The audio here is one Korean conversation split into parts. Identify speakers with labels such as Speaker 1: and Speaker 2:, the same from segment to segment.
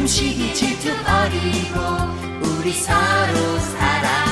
Speaker 1: 숨쉬기 질투 버리고 우리 서로 사랑해.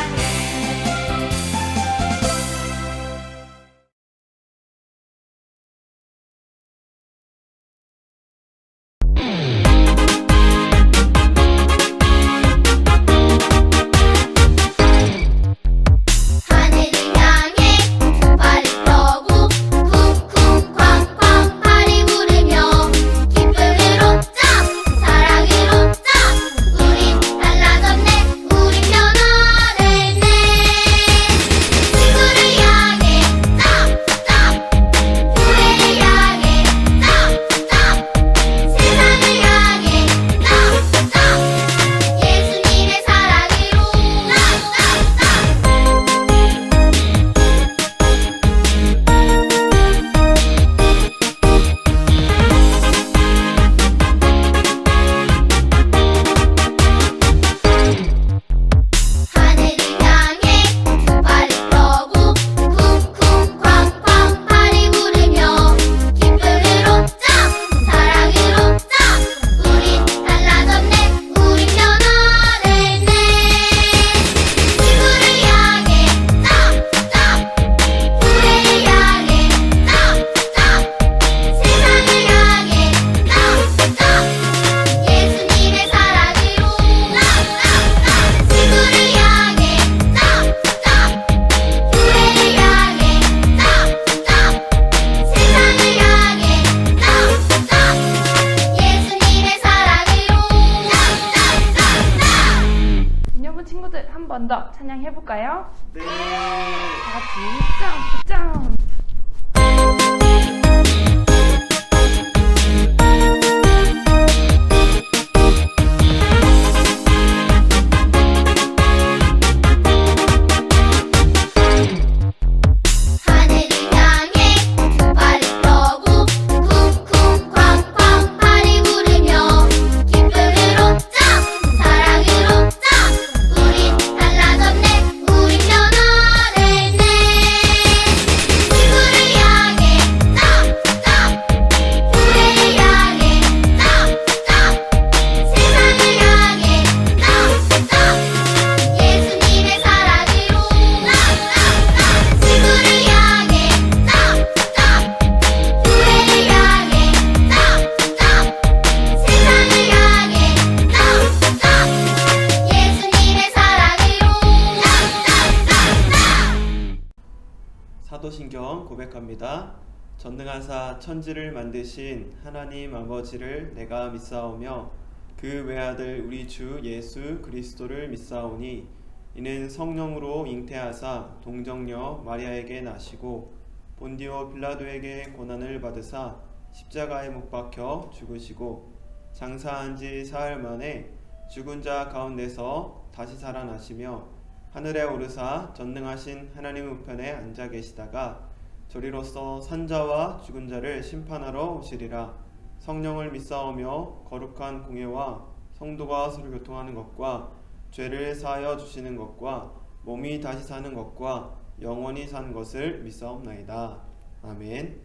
Speaker 2: 한 번 더 찬양해볼까요?
Speaker 3: 네.
Speaker 2: 다 같이 짱짱.
Speaker 3: 사도신경 고백합니다. 전능하사 천지를 만드신 하나님 아버지를 내가 믿사오며 그 외아들 우리 주 예수 그리스도를 믿사오니 이는 성령으로 잉태하사 동정녀 마리아에게 나시고 본디오 빌라도에게 고난을 받으사 십자가에 못 박혀 죽으시고 장사한 지 사흘 만에 죽은 자 가운데서 다시 살아나시며 하늘에 오르사 전능하신 하나님 우편에 앉아 계시다가 저리로서 산자와 죽은 자를 심판하러 오시리라. 성령을 믿사오며 거룩한 공예와 성도가 서로 교통하는 것과 죄를 사하여 주시는 것과 몸이 다시 사는 것과 영원히 사는 것을 믿사옵나이다. 아멘.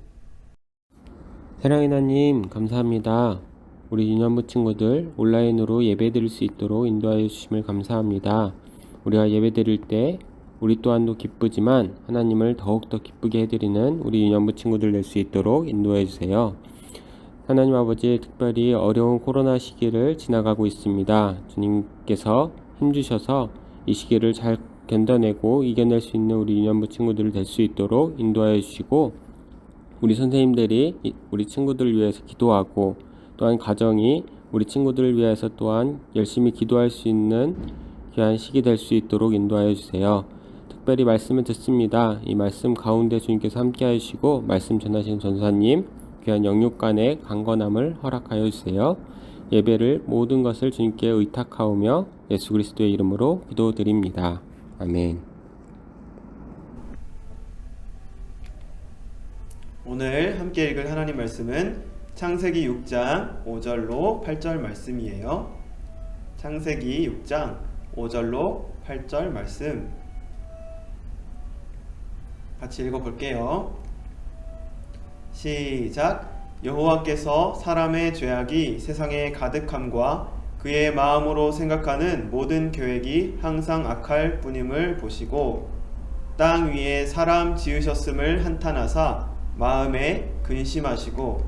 Speaker 4: 사랑의 하나님 감사합니다. 우리 유년부 친구들 온라인으로 예배드릴 수 있도록 인도하여 주심을 감사합니다. 우리가 예배드릴 때 우리 또한도 기쁘지만 하나님을 더욱더 기쁘게 해드리는 우리 유년부 친구들 될 수 있도록 인도해 주세요. 하나님 아버지, 특별히 어려운 코로나 시기를 지나가고 있습니다. 주님께서 힘주셔서 이 시기를 잘 견뎌내고 이겨낼 수 있는 우리 유년부 친구들 될 수 있도록 인도하여 주시고, 우리 선생님들이 우리 친구들을 위해서 기도하고 또한 가정이 우리 친구들을 위해서 또한 열심히 기도할 수 있는 귀한 시기 될 수 있도록 인도하여 주세요. 특별히 말씀을 듣습니다. 이 말씀 가운데 주님께서 함께 하시고 말씀 전하신 전사님 귀한 영육간의 강건함을 허락하여 주세요. 예배를 모든 것을 주님께 의탁하오며 예수 그리스도의 이름으로 기도드립니다. 아멘.
Speaker 3: 오늘 함께 읽을 하나님 말씀은 창세기 6장 5절로 8절 말씀이에요. 창세기 6장 5절로 8절 말씀 같이 읽어볼게요. 시작. 여호와께서 사람의 죄악이 세상에 가득함과 그의 마음으로 생각하는 모든 계획이 항상 악할 뿐임을 보시고 땅 위에 사람 지으셨음을 한탄하사 마음에 근심하시고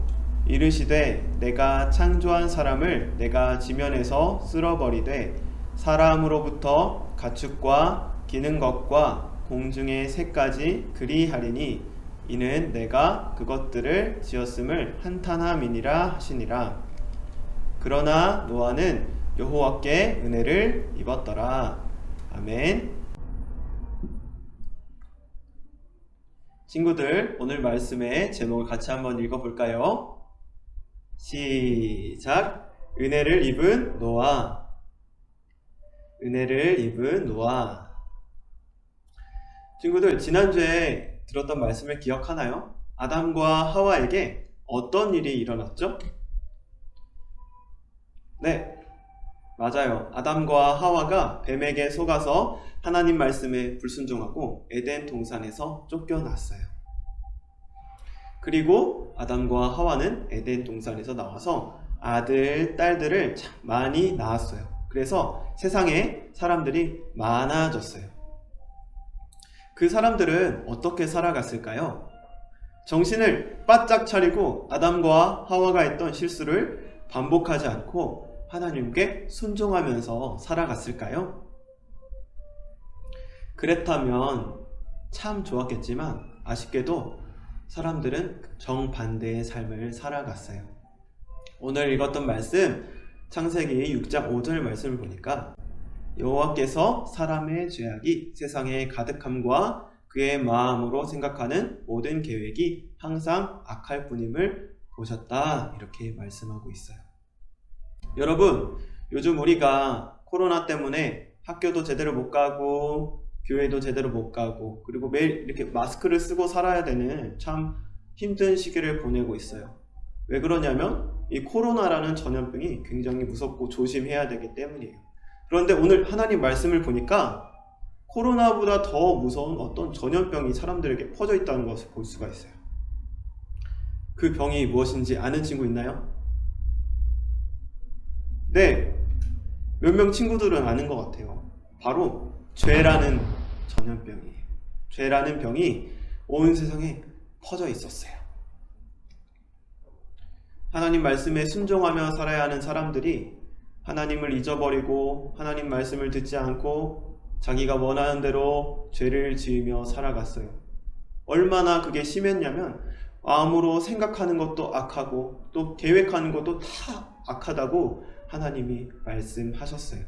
Speaker 3: 이르시되 내가 창조한 사람을 내가 지면에서 쓸어버리되 사람으로부터 가축과 기는 것과 공중의 새까지 그리하리니 이는 내가 그것들을 지었음을 한탄함이니라 하시니라. 그러나 노아는 여호와께 은혜를 입었더라. 아멘. 친구들, 오늘 말씀의 제목을 같이 한번 읽어볼까요? 시작. 은혜를 입은 노아. 은혜를 입은 노아. 친구들, 지난주에 들었던 말씀을 기억하나요? 아담과 하와에게 어떤 일이 일어났죠? 네, 맞아요. 아담과 하와가 뱀에게 속아서 하나님 말씀에 불순종하고 에덴 동산에서 쫓겨났어요. 그리고 아담과 하와는 에덴 동산에서 나와서 아들, 딸들을 참 많이 낳았어요. 그래서 세상에 사람들이 많아졌어요. 그 사람들은 어떻게 살아갔을까요? 정신을 바짝 차리고 아담과 하와가 했던 실수를 반복하지 않고 하나님께 순종하면서 살아갔을까요? 그랬다면 참 좋았겠지만 아쉽게도 사람들은 정반대의 삶을 살아갔어요. 오늘 읽었던 말씀 창세기 6장 5절 말씀을 보니까 여호와께서 사람의 죄악이 세상에 가득함과 그의 마음으로 생각하는 모든 계획이 항상 악할 뿐임을 보셨다, 이렇게 말씀하고 있어요. 여러분, 요즘 우리가 코로나 때문에 학교도 제대로 못 가고 교회도 제대로 못 가고 그리고 매일 이렇게 마스크를 쓰고 살아야 되는 참 힘든 시기를 보내고 있어요. 왜 그러냐면 이 코로나라는 전염병이 굉장히 무섭고 조심해야 되기 때문이에요. 그런데 오늘 하나님 말씀을 보니까 코로나보다 더 무서운 어떤 전염병이 사람들에게 퍼져 있다는 것을 볼 수가 있어요. 그 병이 무엇인지 아는 친구 있나요? 네, 몇 명 친구들은 아는 것 같아요. 바로 죄라는 전염병이에요. 죄라는 병이 온 세상에 퍼져 있었어요. 하나님 말씀에 순종하며 살아야 하는 사람들이 하나님을 잊어버리고 하나님 말씀을 듣지 않고 자기가 원하는 대로 죄를 지으며 살아갔어요. 얼마나 그게 심했냐면 마음으로 생각하는 것도 악하고 또 계획하는 것도 다 악하다고 하나님이 말씀하셨어요.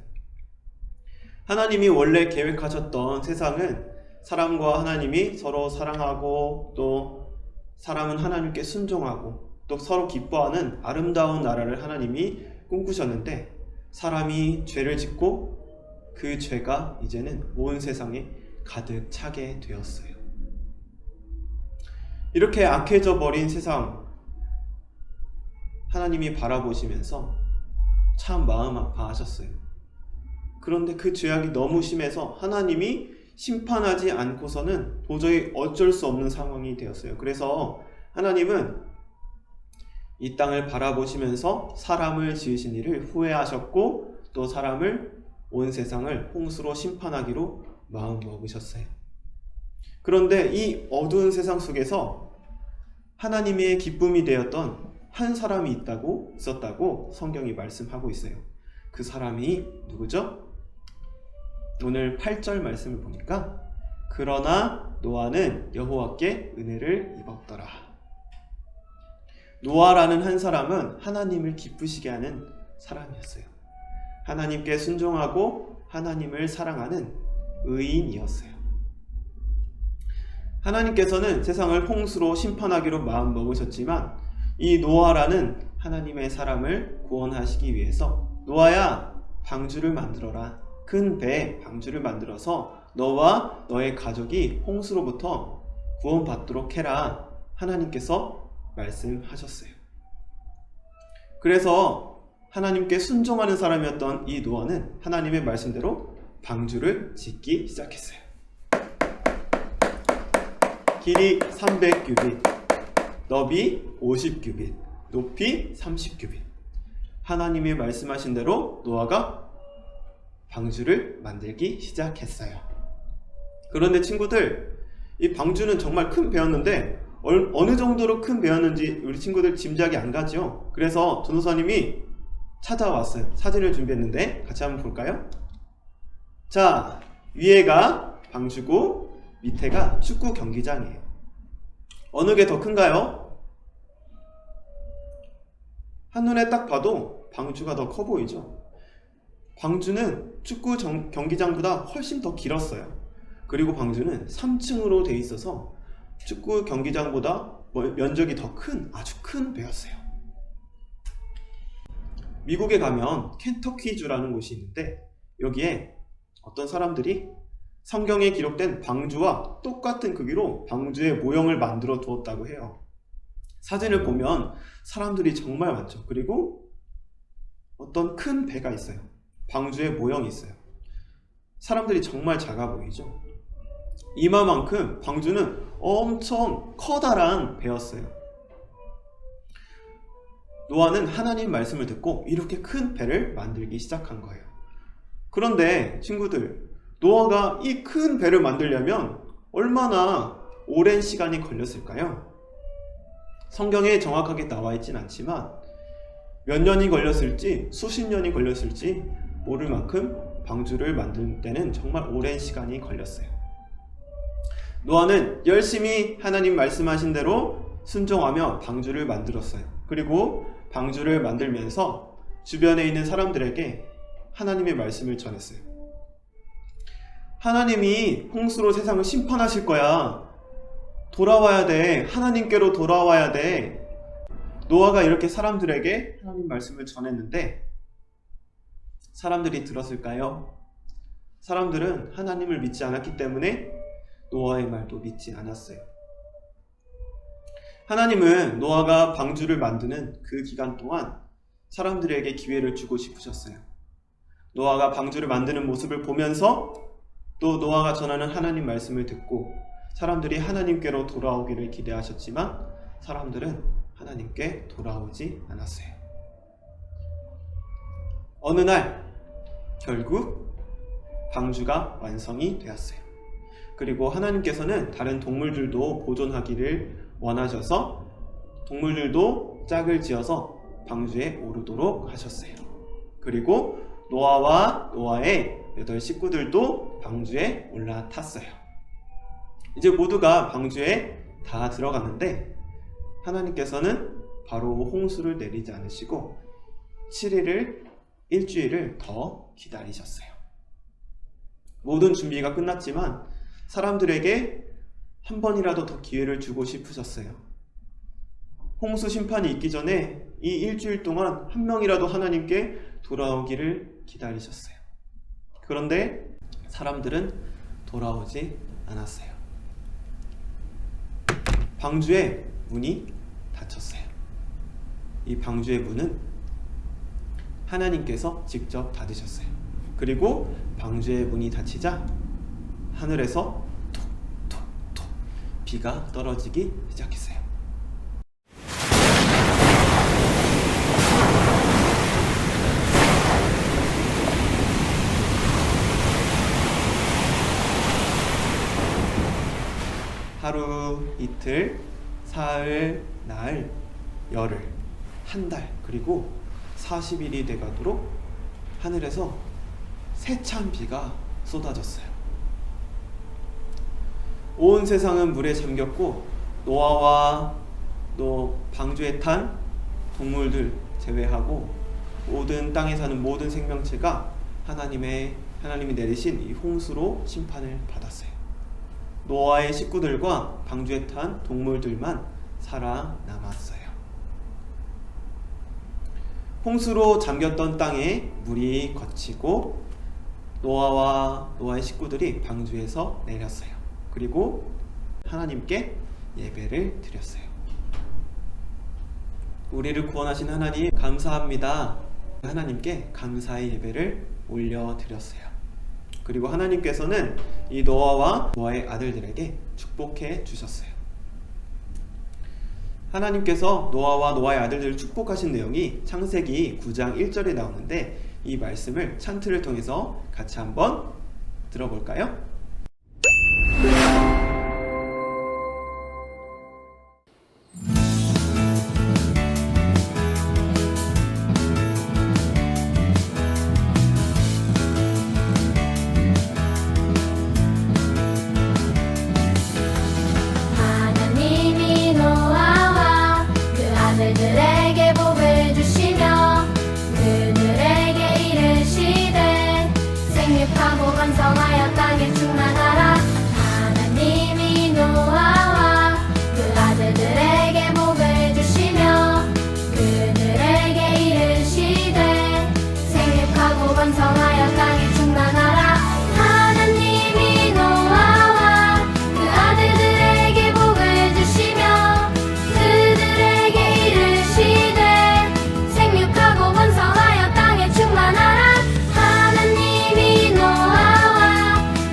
Speaker 3: 하나님이 원래 계획하셨던 세상은 사람과 하나님이 서로 사랑하고 또 사람은 하나님께 순종하고 또 서로 기뻐하는 아름다운 나라를 하나님이 꿈꾸셨는데 사람이 죄를 짓고 그 죄가 이제는 온 세상에 가득 차게 되었어요. 이렇게 악해져 버린 세상 하나님이 바라보시면서 참 마음 아파하셨어요. 그런데 그 죄악이 너무 심해서 하나님이 심판하지 않고서는 도저히 어쩔 수 없는 상황이 되었어요. 그래서 하나님은 이 땅을 바라보시면서 사람을 지으신 일을 후회하셨고 또 사람을 온 세상을 홍수로 심판하기로 마음먹으셨어요. 그런데 이 어두운 세상 속에서 하나님의 기쁨이 되었던 한 사람이 있었다고 성경이 말씀하고 있어요. 그 사람이 누구죠? 오늘 8절 말씀을 보니까 그러나 노아는 여호와께 은혜를 입었더라. 노아라는 한 사람은 하나님을 기쁘시게 하는 사람이었어요. 하나님께 순종하고 하나님을 사랑하는 의인이었어요. 하나님께서는 세상을 홍수로 심판하기로 마음먹으셨지만 이 노아라는 하나님의 사람을 구원하시기 위해서 노아야, 방주를 만들어라. 큰 배 방주를 만들어서 너와 너의 가족이 홍수로부터 구원받도록 해라. 하나님께서 말씀하셨어요. 그래서 하나님께 순종하는 사람이었던 이 노아는 하나님의 말씀대로 방주를 짓기 시작했어요. 길이 300규빗, 너비 50규빗, 높이 30규빗. 하나님이 말씀하신 대로 노아가 방주를 만들기 시작했어요. 그런데 친구들, 이 방주는 정말 큰 배였는데 어느 정도로 큰 배였는지 우리 친구들 짐작이 안 가죠? 그래서 전도사님이 찾아왔어요. 사진을 준비했는데 같이 한번 볼까요? 자, 위에가 방주고 밑에가 축구 경기장이에요. 어느 게 더 큰가요? 한눈에 딱 봐도 방주가 더 커 보이죠? 방주는 축구 경기장보다 훨씬 더 길었어요. 그리고 방주는 3층으로 돼 있어서 축구 경기장보다 면적이 더 큰 아주 큰 배였어요. 미국에 가면 켄터키주라는 곳이 있는데 여기에 어떤 사람들이 성경에 기록된 방주와 똑같은 크기로 방주의 모형을 만들어 두었다고 해요. 사진을 보면 사람들이 정말 많죠. 그리고 어떤 큰 배가 있어요. 방주의 모형이 있어요. 사람들이 정말 작아 보이죠. 이마만큼 방주는 엄청 커다란 배였어요. 노아는 하나님 말씀을 듣고 이렇게 큰 배를 만들기 시작한 거예요. 그런데 친구들, 노아가 이 큰 배를 만들려면 얼마나 오랜 시간이 걸렸을까요? 성경에 정확하게 나와 있진 않지만 몇 년이 걸렸을지 수십 년이 걸렸을지 모를 만큼 방주를 만들 때는 정말 오랜 시간이 걸렸어요. 노아는 열심히 하나님 말씀하신 대로 순종하며 방주를 만들었어요. 그리고 방주를 만들면서 주변에 있는 사람들에게 하나님의 말씀을 전했어요. 하나님이 홍수로 세상을 심판하실 거야. 돌아와야 돼. 하나님께로 돌아와야 돼. 노아가 이렇게 사람들에게 하나님 말씀을 전했는데 사람들이 들었을까요? 사람들은 하나님을 믿지 않았기 때문에 노아의 말도 믿지 않았어요. 하나님은 노아가 방주를 만드는 그 기간 동안 사람들에게 기회를 주고 싶으셨어요. 노아가 방주를 만드는 모습을 보면서 또 노아가 전하는 하나님 말씀을 듣고 사람들이 하나님께로 돌아오기를 기대하셨지만 사람들은 하나님께 돌아오지 않았어요. 어느 날 결국 방주가 완성이 되었어요. 그리고 하나님께서는 다른 동물들도 보존하기를 원하셔서 동물들도 짝을 지어서 방주에 오르도록 하셨어요. 그리고 노아와 노아의 8 식구들도 방주에 올라탔어요. 이제 모두가 방주에 다 들어갔는데 하나님께서는 바로 홍수를 내리지 않으시고 7일을 일주일을 더 기다리셨어요. 모든 준비가 끝났지만 사람들에게 한 번이라도 더 기회를 주고 싶으셨어요. 홍수 심판이 있기 전에 이 일주일 동안 한 명이라도 하나님께 돌아오기를 기다리셨어요. 그런데 사람들은 돌아오지 않았어요. 방주의 문이 닫혔어요. 이 방주의 문은 하나님께서 직접 닫으셨어요. 그리고 방주의 문이 닫히자 하늘에서 톡톡톡 비가 떨어지기 시작했어요. 하루, 이틀, 사흘, 나흘, 열흘, 한 달, 그리고 40일이 돼가도록 하늘에서 세찬 비가 쏟아졌어요. 온 세상은 물에 잠겼고 노아와 또 방주에 탄 동물들 제외하고 모든 땅에 사는 모든 생명체가 하나님이 내리신 이 홍수로 심판을 받았어요. 노아의 식구들과 방주에 탄 동물들만 살아남았어요. 홍수로 잠겼던 땅에 물이 걷히고 노아와 노아의 식구들이 방주에서 내렸어요. 그리고 하나님께 예배를 드렸어요. 우리를 구원하신 하나님 감사합니다. 하나님께 감사의 예배를 올려드렸어요. 그리고 하나님께서는 이 노아와 노아의 아들들에게 축복해 주셨어요. 하나님께서 노아와 노아의 아들들을 축복하신 내용이 창세기 9장 1절에 나오는데 이 말씀을 찬트를 통해서 같이 한번 들어볼까요?
Speaker 5: 하나님이 노아와 그 아들들에게 복을 주시며 그들에게 이르시되 생육하고 번성하여 땅에 충만하라. 하나님이 노아와 그 아들들에게 복을 주시며 그들에게 이르시되 생육하고 번성하여 땅에 충만하라. 하나님이 노아와 그 아들들에게 복을 주시며 그들에게 이르시되 생육하고 번성하여 땅에 충만하라. 하나님이 노아와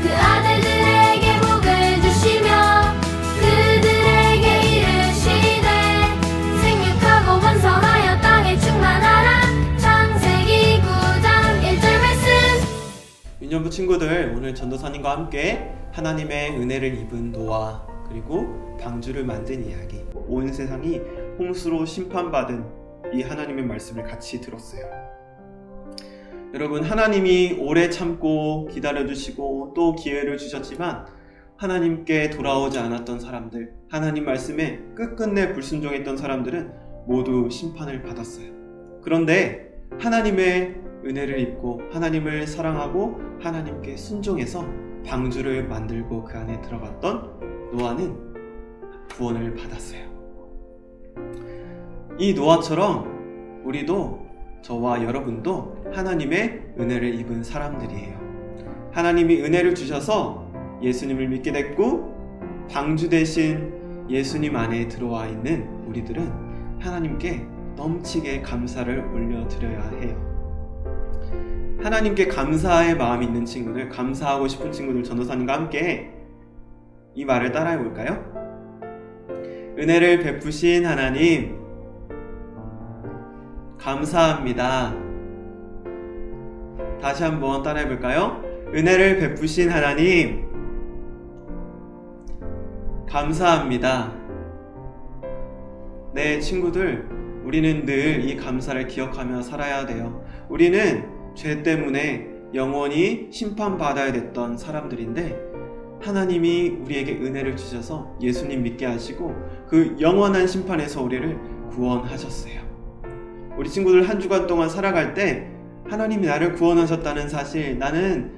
Speaker 5: 그 아들들에게 복을 주시며 그들에게 이르시되 생육하고 번성하여 땅에 충만하라. 창세기 9장 1절 말씀.
Speaker 3: 유년부 친구들, 오늘 전도사님과 함께 하나님의 은혜를 입은 노아 그리고 방주를 만든 이야기, 온 세상이 홍수로 심판받은 이 하나님의 말씀을 같이 들었어요. 여러분, 하나님이 오래 참고 기다려주시고 또 기회를 주셨지만 하나님께 돌아오지 않았던 사람들, 하나님 말씀에 끝끝내 불순종했던 사람들은 모두 심판을 받았어요. 그런데 하나님의 은혜를 입고 하나님을 사랑하고 하나님께 순종해서 방주를 만들고 그 안에 들어갔던 노아는 구원을 받았어요. 이 노아처럼 우리도, 저와 여러분도 하나님의 은혜를 입은 사람들이에요. 하나님이 은혜를 주셔서 예수님을 믿게 됐고 방주 대신 예수님 안에 들어와 있는 우리들은 하나님께 넘치게 감사를 올려드려야 해요. 하나님께 감사의 마음이 있는 친구들, 감사하고 싶은 친구들, 전도사님과 함께 이 말을 따라해 볼까요? 은혜를 베푸신 하나님, 감사합니다. 다시 한번 따라해 볼까요? 은혜를 베푸신 하나님, 감사합니다. 네, 친구들, 우리는 늘 이 감사를 기억하며 살아야 돼요. 우리는 죄 때문에 영원히 심판받아야 됐던 사람들인데 하나님이 우리에게 은혜를 주셔서 예수님 믿게 하시고 그 영원한 심판에서 우리를 구원하셨어요. 우리 친구들 한 주간 동안 살아갈 때 하나님이 나를 구원하셨다는 사실, 나는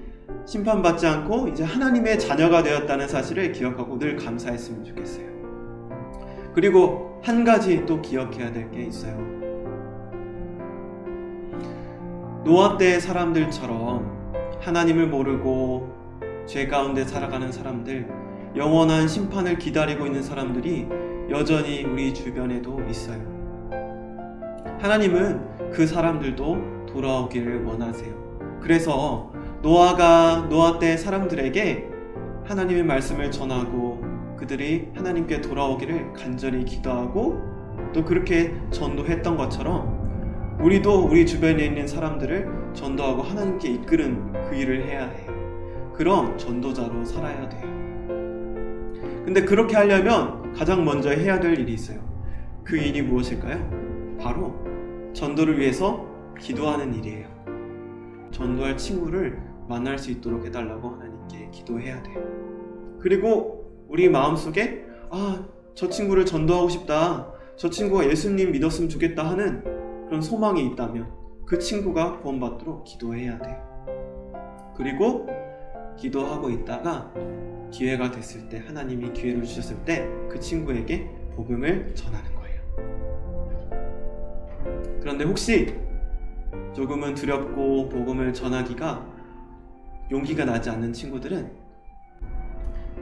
Speaker 3: 심판받지 않고 이제 하나님의 자녀가 되었다는 사실을 기억하고 늘 감사했으면 좋겠어요. 그리고 한 가지 또 기억해야 될 게 있어요. 노아 때 사람들처럼 하나님을 모르고 죄 가운데 살아가는 사람들, 영원한 심판을 기다리고 있는 사람들이 여전히 우리 주변에도 있어요. 하나님은 그 사람들도 돌아오기를 원하세요. 그래서 노아 때 사람들에게 하나님의 말씀을 전하고 그들이 하나님께 돌아오기를 간절히 기도하고 또 그렇게 전도했던 것처럼 우리도 우리 주변에 있는 사람들을 전도하고 하나님께 이끄는 그 일을 해야 해요. 그런 전도자로 살아야 돼요. 근데 그렇게 하려면 가장 먼저 해야 될 일이 있어요. 그 일이 무엇일까요? 바로 전도를 위해서 기도하는 일이에요. 전도할 친구를 만날 수 있도록 해달라고 하나님께 기도해야 돼요. 그리고 우리 마음속에 저 친구를 전도하고 싶다, 저 친구가 예수님 믿었으면 좋겠다 하는 그런 소망이 있다면 그 친구가 구원받도록 기도해야 돼요. 그리고 기도하고 있다가 기회가 됐을 때, 하나님이 기회를 주셨을 때 그 친구에게 복음을 전하는 거예요. 그런데 혹시 조금은 두렵고 복음을 전하기가 용기가 나지 않는 친구들은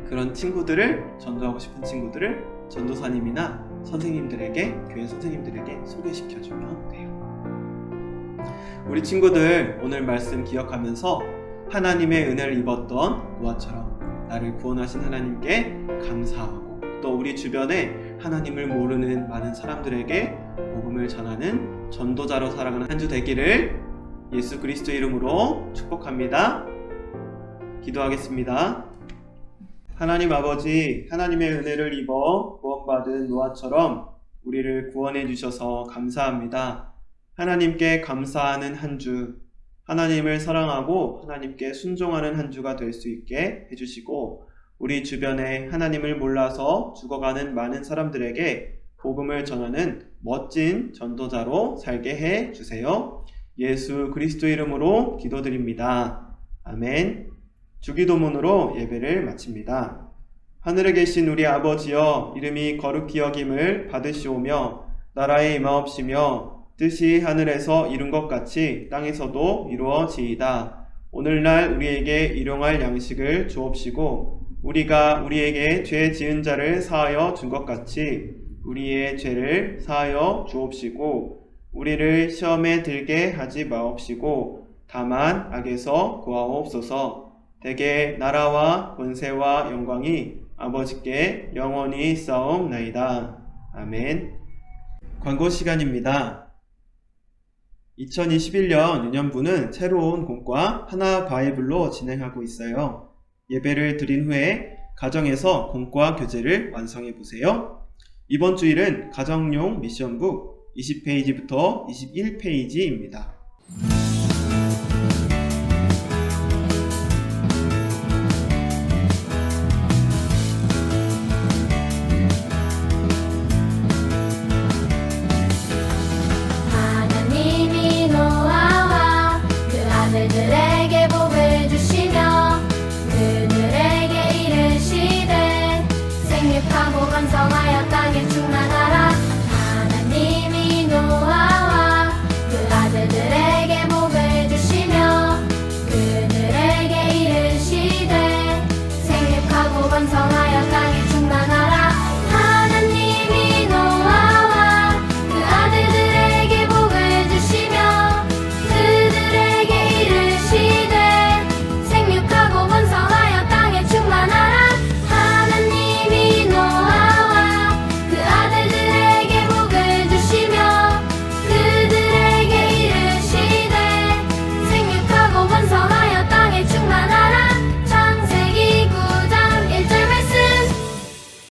Speaker 3: 그런 친구들을, 전도하고 싶은 친구들을 전도사님이나 선생님들에게, 교회 선생님들에게 소개시켜주면 돼요. 우리 친구들 오늘 말씀 기억하면서 하나님의 은혜를 입었던 노아처럼 나를 구원하신 하나님께 감사하고 또 우리 주변에 하나님을 모르는 많은 사람들에게 복음을 전하는 전도자로 살아가는 한 주 되기를 예수 그리스도 이름으로 축복합니다. 기도하겠습니다. 하나님 아버지, 하나님의 은혜를 입어 구원받은 노아처럼 우리를 구원해 주셔서 감사합니다. 하나님께 감사하는 한 주, 하나님을 사랑하고 하나님께 순종하는 한 주가 될 수 있게 해주시고, 우리 주변에 하나님을 몰라서 죽어가는 많은 사람들에게 복음을 전하는 멋진 전도자로 살게 해 주세요. 예수 그리스도 이름으로 기도드립니다. 아멘. 주기도문으로 예배를 마칩니다. 하늘에 계신 우리 아버지여, 이름이 거룩히 여김을 받으시오며 나라에 임하옵시며 뜻이 하늘에서 이룬 것 같이 땅에서도 이루어지이다. 오늘날 우리에게 일용할 양식을 주옵시고, 우리가 우리에게 죄 지은 자를 사하여 준 것 같이 우리의 죄를 사하여 주옵시고, 우리를 시험에 들게 하지 마옵시고 다만 악에서 구하옵소서. 대개 나라와 권세와 영광이 아버지께 영원히 싸움나이다. 아멘. 광고 시간입니다. 2021년 유년부는 새로운 공과 하나 바이블로 진행하고 있어요. 예배를 드린 후에 가정에서 공과 교재를 완성해 보세요. 이번 주일은 가정용 미션북 20페이지부터 21페이지입니다.